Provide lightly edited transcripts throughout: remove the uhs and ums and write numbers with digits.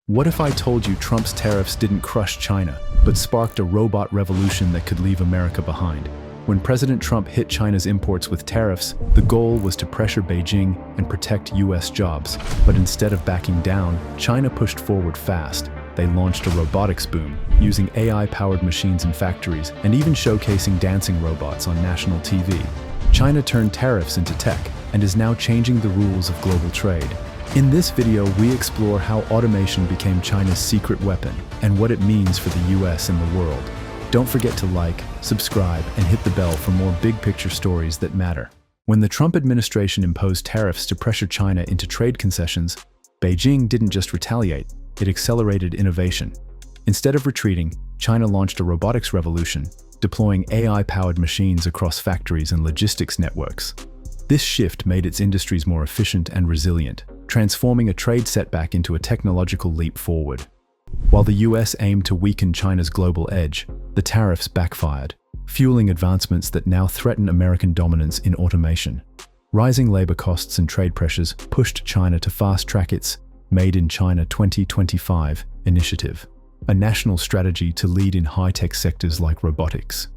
What if I told you Trump's tariffs didn't crush China, but sparked a robot revolution that could leave America behind? When President Trump hit China's imports with tariffs, the goal was to pressure Beijing and protect US jobs. But instead of backing down, China pushed forward fast. They launched a robotics boom, using AI-powered machines in factories and even showcasing dancing robots on national TV. China turned tariffs into tech and is now changing the rules of global trade. In this video, we explore how automation became China's secret weapon and what it means for the US and the world. Don't forget to like, subscribe, and hit the bell for more big-picture stories that matter. When the Trump administration imposed tariffs to pressure China into trade concessions, Beijing didn't just retaliate, it accelerated innovation. Instead of retreating, China launched a robotics revolution, deploying AI-powered machines across factories and logistics networks. This shift made its industries more efficient and resilient, transforming a trade setback into a technological leap forward. While the US aimed to weaken China's global edge, the tariffs backfired, fueling advancements that now threaten American dominance in automation. Rising labor costs and trade pressures pushed China to fast-track its Made in China 2025 initiative, a national strategy to lead in high-tech sectors like robotics.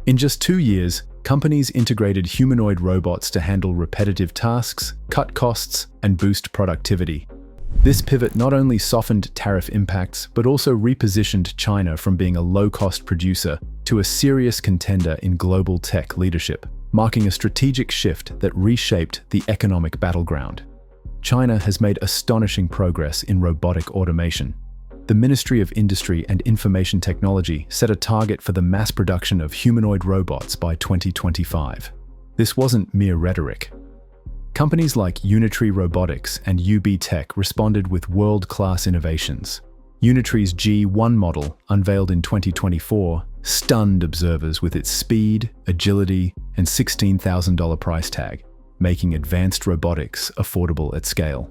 In just 2 years, companies integrated humanoid robots to handle repetitive tasks, cut costs, and boost productivity. This pivot not only softened tariff impacts, but also repositioned China from being a low-cost producer to a serious contender in global tech leadership, marking a strategic shift that reshaped the economic battleground. China has made astonishing progress in robotic automation. The Ministry of Industry and Information Technology set a target for the mass production of humanoid robots by 2025. This wasn't mere rhetoric. Companies like Unitree Robotics and UB Tech responded with world-class innovations. Unitree's G1 model, unveiled in 2024, stunned observers with its speed, agility, and $16,000 price tag, making advanced robotics affordable at scale.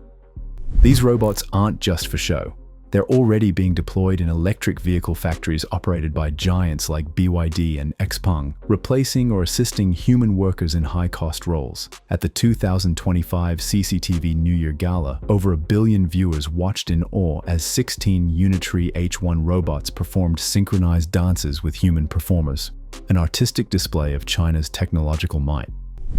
These robots aren't just for show. They're already being deployed in electric vehicle factories operated by giants like BYD and XPeng, replacing or assisting human workers in high-cost roles. At the 2025 CCTV New Year Gala, over 1 billion viewers watched in awe as 16 Unitree H1 robots performed synchronized dances with human performers, an artistic display of China's technological might.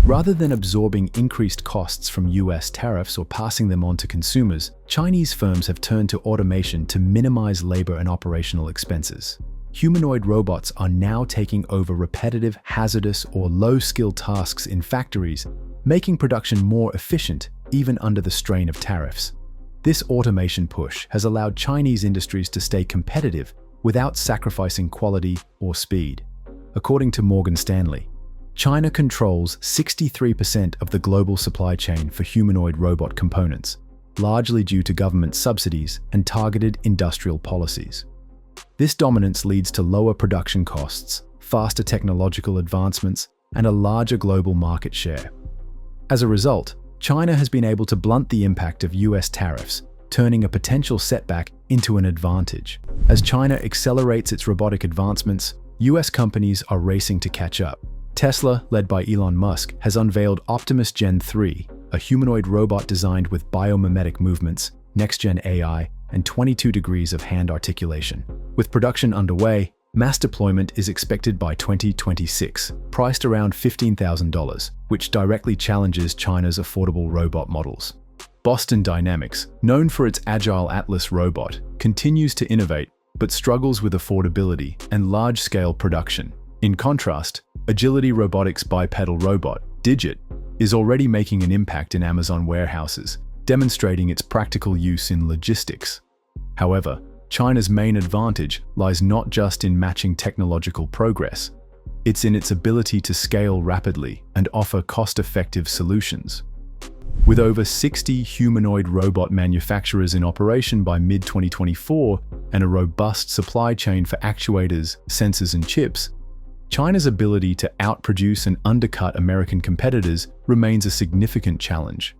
Rather than absorbing increased costs from US tariffs or passing them on to consumers, Chinese firms have turned to automation to minimize labor and operational expenses. Humanoid robots are now taking over repetitive, hazardous, or low-skill tasks in factories, making production more efficient even under the strain of tariffs. This automation push has allowed Chinese industries to stay competitive without sacrificing quality or speed. According to Morgan Stanley, China controls 63% of the global supply chain for humanoid robot components, largely due to government subsidies and targeted industrial policies. This dominance leads to lower production costs, faster technological advancements, and a larger global market share. As a result, China has been able to blunt the impact of US tariffs, turning a potential setback into an advantage. As China accelerates its robotic advancements, US companies are racing to catch up. Tesla, led by Elon Musk, has unveiled Optimus Gen 3, a humanoid robot designed with biomimetic movements, next-gen AI, and 22 degrees of hand articulation. With production underway, mass deployment is expected by 2026, priced around $15,000, which directly challenges China's affordable robot models. Boston Dynamics, known for its agile Atlas robot, continues to innovate, but struggles with affordability and large-scale production. In contrast, Agility Robotics' bipedal robot, Digit, is already making an impact in Amazon warehouses, demonstrating its practical use in logistics. However, China's main advantage lies not just in matching technological progress, it's in its ability to scale rapidly and offer cost-effective solutions. With over 60 humanoid robot manufacturers in operation by mid-2024 and a robust supply chain for actuators, sensors, and chips, China's ability to outproduce and undercut American competitors remains a significant challenge.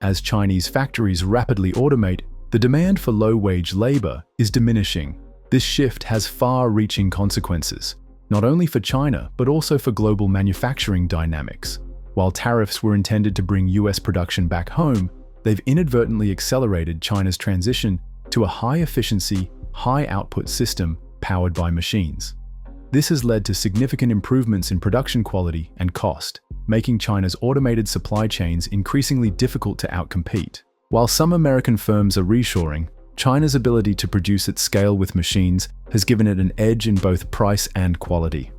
As Chinese factories rapidly automate, the demand for low-wage labor is diminishing. This shift has far-reaching consequences, not only for China, but also for global manufacturing dynamics. While tariffs were intended to bring US production back home, they've inadvertently accelerated China's transition to a high-efficiency, high-output system powered by machines. This has led to significant improvements in production quality and cost, making China's automated supply chains increasingly difficult to outcompete. While some American firms are reshoring, China's ability to produce at scale with machines has given it an edge in both price and quality.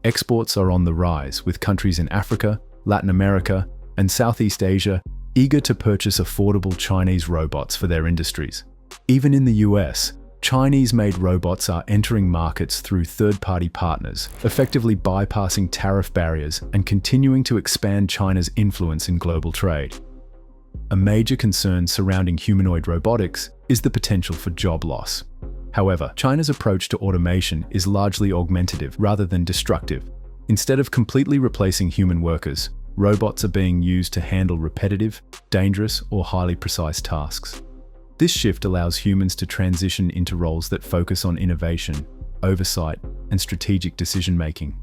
Exports are on the rise, with countries in Africa, Latin America, and Southeast Asia eager to purchase affordable Chinese robots for their industries. Even in the US, Chinese-made robots are entering markets through third-party partners, effectively bypassing tariff barriers and continuing to expand China's influence in global trade. A major concern surrounding humanoid robotics is the potential for job loss. However, China's approach to automation is largely augmentative rather than destructive. Instead of completely replacing human workers, robots are being used to handle repetitive, dangerous, or highly precise tasks. This shift allows humans to transition into roles that focus on innovation, oversight, and strategic decision-making.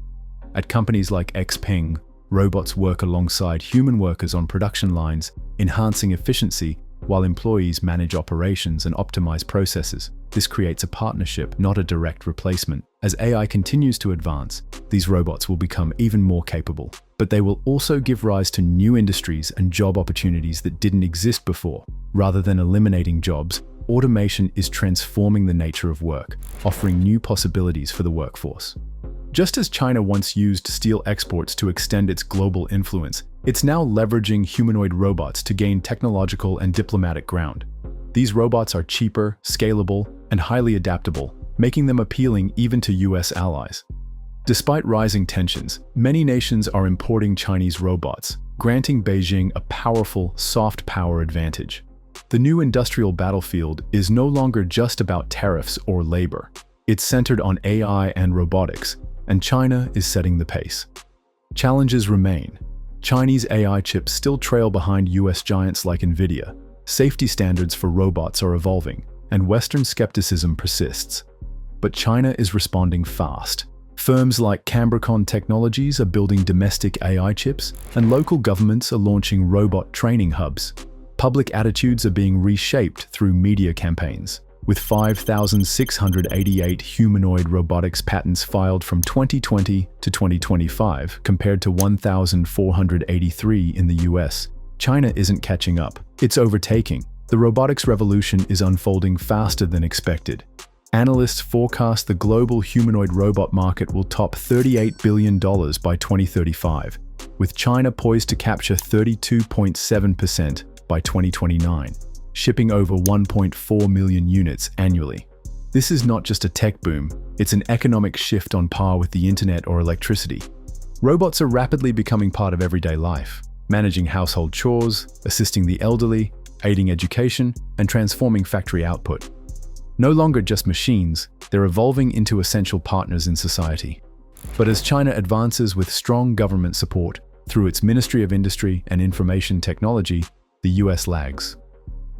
At companies like Xpeng, robots work alongside human workers on production lines, enhancing efficiency while employees manage operations and optimize processes. This creates a partnership, not a direct replacement. As AI continues to advance, these robots will become even more capable, but they will also give rise to new industries and job opportunities that didn't exist before. Rather than eliminating jobs, automation is transforming the nature of work, offering new possibilities for the workforce. Just as China once used steel exports to extend its global influence, it's now leveraging humanoid robots to gain technological and diplomatic ground. These robots are cheaper, scalable, and highly adaptable, making them appealing even to US allies. Despite rising tensions, many nations are importing Chinese robots, granting Beijing a powerful soft power advantage. The new industrial battlefield is no longer just about tariffs or labor. It's centered on AI and robotics, and China is setting the pace. Challenges remain. Chinese AI chips still trail behind US giants like NVIDIA. Safety standards for robots are evolving, and Western skepticism persists. But China is responding fast. Firms like Cambricon Technologies are building domestic AI chips, and local governments are launching robot training hubs. Public attitudes are being reshaped through media campaigns, with 5,688 humanoid robotics patents filed from 2020 to 2025, compared to 1,483 in the US. China isn't catching up, it's overtaking. The robotics revolution is unfolding faster than expected. Analysts forecast the global humanoid robot market will top $38 billion by 2035, with China poised to capture 32.7% by 2029, shipping over 1.4 million units annually. This is not just a tech boom, it's an economic shift on par with the internet or electricity. Robots are rapidly becoming part of everyday life, managing household chores, assisting the elderly, aiding education, and transforming factory output. No longer just machines, they're evolving into essential partners in society. But as China advances with strong government support through its Ministry of Industry and Information Technology, the US lags.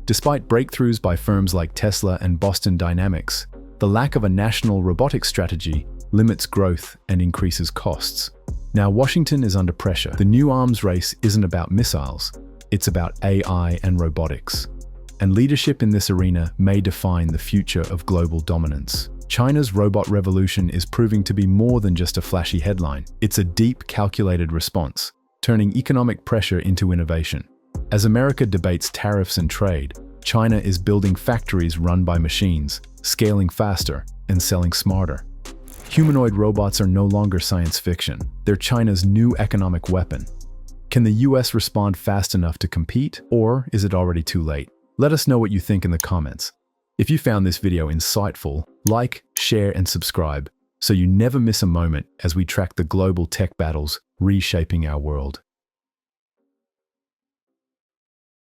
Despite breakthroughs by firms like Tesla and Boston Dynamics, the lack of a national robotics strategy limits growth and increases costs. Now Washington is under pressure. The new arms race isn't about missiles, it's about AI and robotics. And leadership in this arena may define the future of global dominance. China's robot revolution is proving to be more than just a flashy headline. It's a deep, calculated response, turning economic pressure into innovation. As America debates tariffs and trade, China is building factories run by machines, scaling faster, and selling smarter. Humanoid robots are no longer science fiction. They're China's new economic weapon. Can the US respond fast enough to compete, or is it already too late? Let us know what you think in the comments. If you found this video insightful, like, share, and subscribe so you never miss a moment as we track the global tech battles reshaping our world.